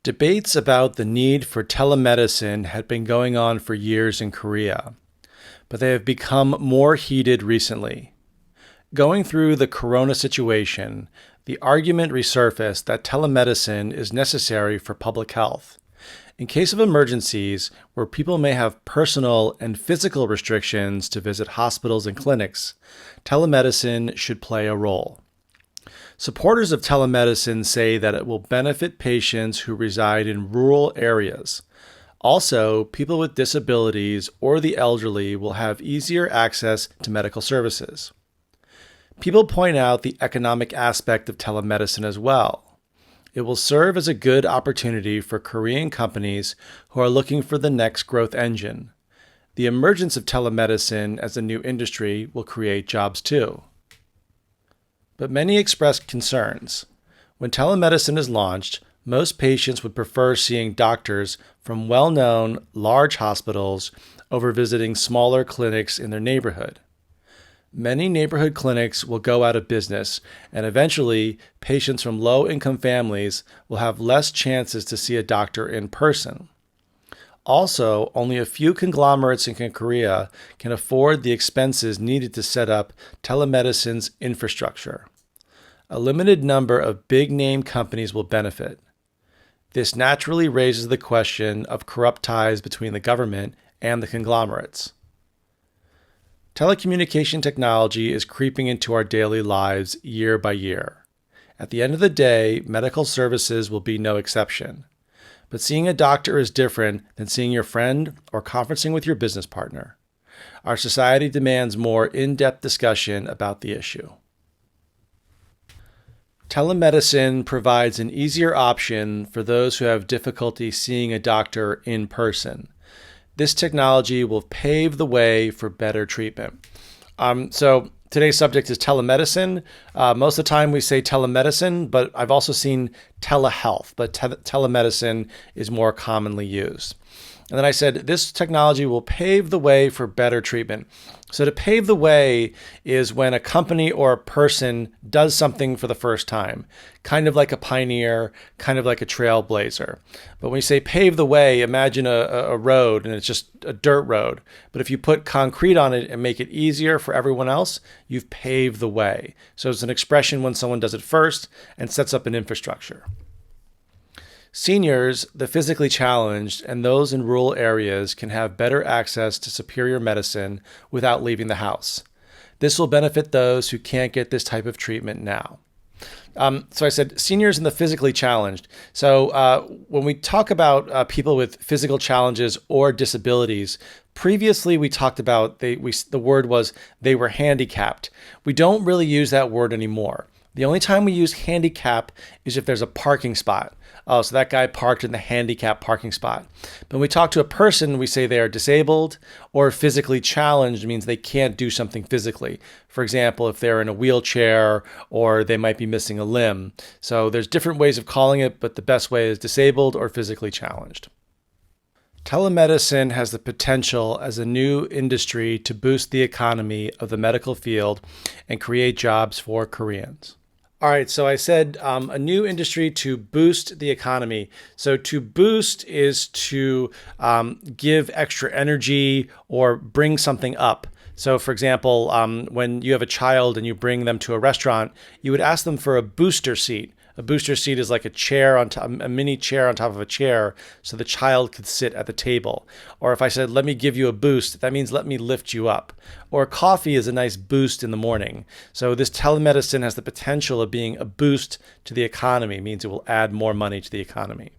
Debates about the need for telemedicine had been going on for years in Korea, but they have become more heated recently. Going through the corona situation, the argument resurfaced that telemedicine is necessary for public health. In case of emergencies, where people may have personal and physical restrictions to visit hospitals and clinics, telemedicine should play a role. Supporters of telemedicine say that it will benefit patients who reside in rural areas. Also, people with disabilities or the elderly will have easier access to medical services. People point out the economic aspect of telemedicine as well. It will serve as a good opportunity for Korean companies who are looking for the next growth engine. The emergence of telemedicine as a new industry will create jobs too. But many expressed concerns. When telemedicine is launched, most patients would prefer seeing doctors from well-known, large hospitals over visiting smaller clinics in their neighborhood. Many neighborhood clinics will go out of business, and eventually, patients from low-income families will have less chances to see a doctor in person. Also, only a few conglomerates in Korea can afford the expenses needed to set up telemedicine's infrastructure. A limited number of big-name companies will benefit. This naturally raises the question of corrupt ties between the government and the conglomerates. Telecommunication technology is creeping into our daily lives year by year. At the end of the day, medical services will be no exception. But seeing a doctor is different than seeing your friend or conferencing with your business partner. Our society demands more in-depth discussion about the issue. Telemedicine provides an easier option for those who have difficulty seeing a doctor in person. This technology will pave the way for better treatment. So today's subject is telemedicine. Most of the time we say telemedicine, but I've also seen telehealth, but telemedicine is more commonly used. And then I said, this technology will pave the way for better treatment. So to pave the way is when a company or a person does something for the first time, kind of like a pioneer, kind of like a trailblazer. But when you say pave the way, imagine a road and it's just a dirt road. But if you put concrete on it and make it easier for everyone else, you've paved the way. So it's an expression when someone does it first and sets up an infrastructure. Seniors, the physically challenged, and those in rural areas can have better access to superior medicine without leaving the house. This will benefit those who can't get this type of treatment now. So I said seniors and the physically challenged. So when we talk about people with physical challenges or disabilities, previously we talked about the word was they were handicapped. We don't really use that word anymore. The only time we use handicap is if there's a parking spot. Oh, so that guy parked in the handicap parking spot. But when we talk to a person, we say they are disabled, or physically challenged means they can't do something physically. For example, if they're in a wheelchair or they might be missing a limb. So there's different ways of calling it, but the best way is disabled or physically challenged. Telemedicine has the potential as a new industry to boost the economy of the medical field and create jobs for Koreans. All right, so I said a new industry to boost the economy. So to boost is to give extra energy or bring something up. So for example, when you have a child and you bring them to a restaurant, you would ask them for a booster seat. A booster seat is like a chair on top, a mini chair on top of a chair, so the child could sit at the table. Or if I said, let me give you a boost, that means let me lift you up. Or coffee is a nice boost in the morning. So this telemedicine has the potential of being a boost to the economy, means it will add more money to the economy.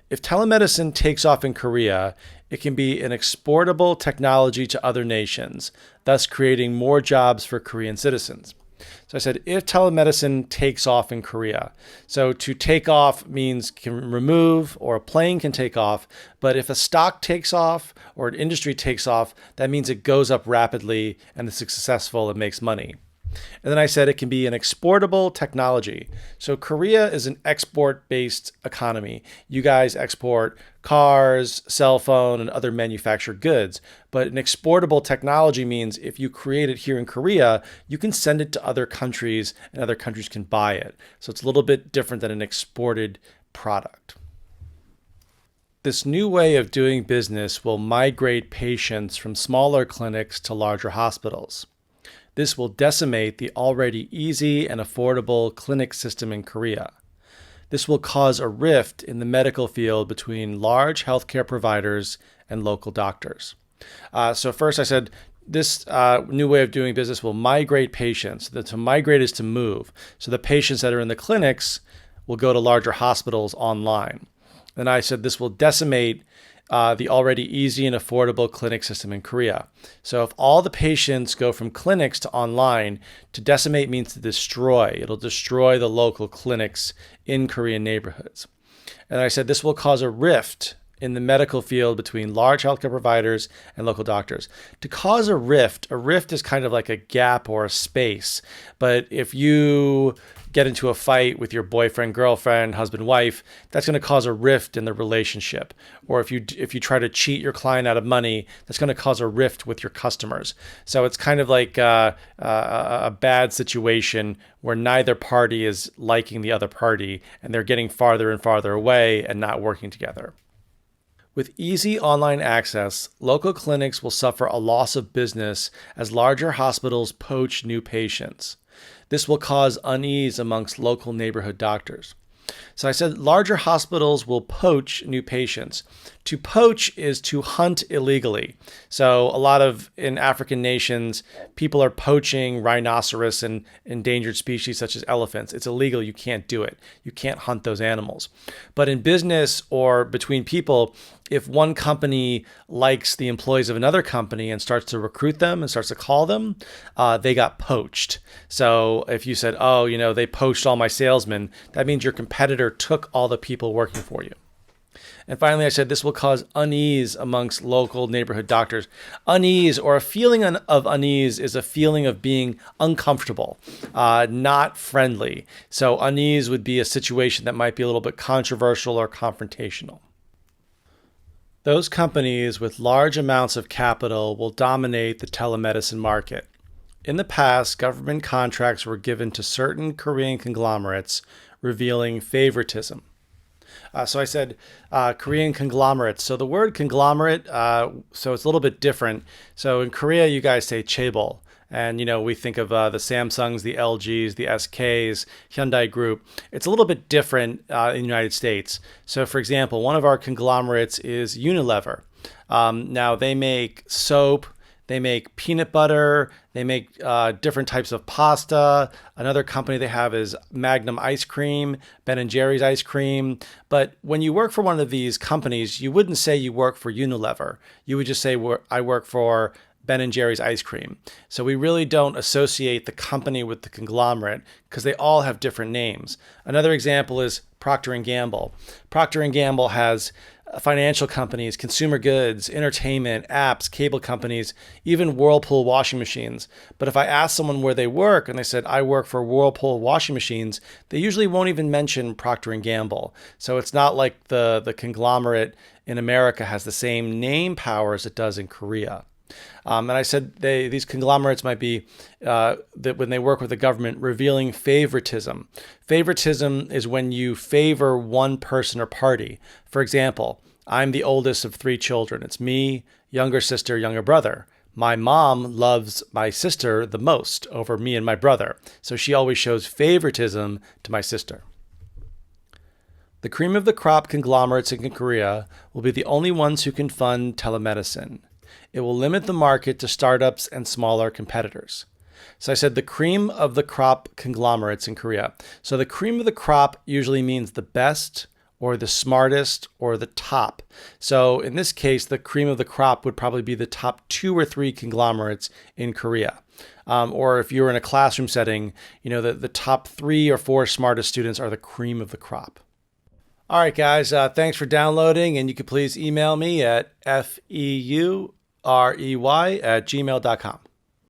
If telemedicine takes off in Korea, it can be an exportable technology to other nations, thus creating more jobs for Korean citizens. So I said, if telemedicine takes off in Korea. So to take off means can remove, or a plane can take off. But if a stock takes off or an industry takes off, that means it goes up rapidly and it's successful and makes money. And then I said it can be an exportable technology. So Korea is an export-based economy. You guys export cars, cell phone, and other manufactured goods. But an exportable technology means if you create it here in Korea, you can send it to other countries and other countries can buy it. So it's a little bit different than an exported product. This new way of doing business will migrate patients from smaller clinics to larger hospitals. This will decimate the already easy and affordable clinic system in Korea. This will cause a rift in the medical field between large healthcare providers and local doctors. So first I said this new way of doing business will migrate patients. To migrate is to move. So the patients that are in the clinics will go to larger hospitals online. Then I said this will decimate the already easy and affordable clinic system in Korea. So if all the patients go from clinics to online, to decimate means to destroy. It'll destroy the local clinics in Korean neighborhoods. And I said this will cause a rift in the medical field between large healthcare providers and local doctors. To cause a rift is kind of like a gap or a space. But if you get into a fight with your boyfriend, girlfriend, husband, wife, that's going to cause a rift in the relationship. Or if you try to cheat your client out of money, that's going to cause a rift with your customers. So it's kind of like a bad situation where neither party is liking the other party and they're getting farther and farther away and not working together. With easy online access, local clinics will suffer a loss of business as larger hospitals poach new patients. This will cause unease amongst local neighborhood doctors. So I said larger hospitals will poach new patients. To poach is to hunt illegally. So a lot of in African nations, people are poaching rhinoceros and endangered species such as elephants. It's illegal. You can't do it. You can't hunt those animals. But in business or between people, if one company likes the employees of another company and starts to recruit them and starts to call them, they got poached. So if you said, oh, they poached all my salesmen, that means your competitor took all the people working for you. And finally, I said this will cause unease amongst local neighborhood doctors. Unease or a feeling of unease is a feeling of being uncomfortable, not friendly. So unease would be a situation that might be a little bit controversial or confrontational. Those companies with large amounts of capital will dominate the telemedicine market. In the past, government contracts were given to certain Korean conglomerates, revealing favoritism. So I said Korean conglomerates. So the word conglomerate, so it's a little bit different. So in Korea, you guys say chaebol. And, we think of the Samsungs, the LGs, the SKs, Hyundai Group. It's a little bit different in the United States. So, for example, one of our conglomerates is Unilever. Now, they make soap, they make peanut butter, they make different types of pasta. Another company they have is Magnum ice cream, Ben & Jerry's ice cream. But when you work for one of these companies, you wouldn't say you work for Unilever. You would just say, I work for Ben & Jerry's ice cream. So we really don't associate the company with the conglomerate because they all have different names. Another example is Procter & Gamble. Procter & Gamble has financial companies, consumer goods, entertainment, apps, cable companies, even Whirlpool washing machines. But if I ask someone where they work and they said, I work for Whirlpool washing machines, they usually won't even mention Procter & Gamble. So it's not like the conglomerate in America has the same name power as it does in Korea. And I said these conglomerates might be, that when they work with the government, revealing favoritism. Favoritism is when you favor one person or party. For example, I'm the oldest of 3 children. It's me, younger sister, younger brother. My mom loves my sister the most over me and my brother. So she always shows favoritism to my sister. The cream of the crop conglomerates in Korea will be the only ones who can fund telemedicine. It will limit the market to startups and smaller competitors. So I said the cream of the crop conglomerates in Korea. So the cream of the crop usually means the best or the smartest or the top. So in this case, the cream of the crop would probably be the top 2 or 3 conglomerates in Korea. Or if you were in a classroom setting, the top 3 or 4 smartest students are the cream of the crop. All right, guys, thanks for downloading, and you can please email me at feurey@gmail.com.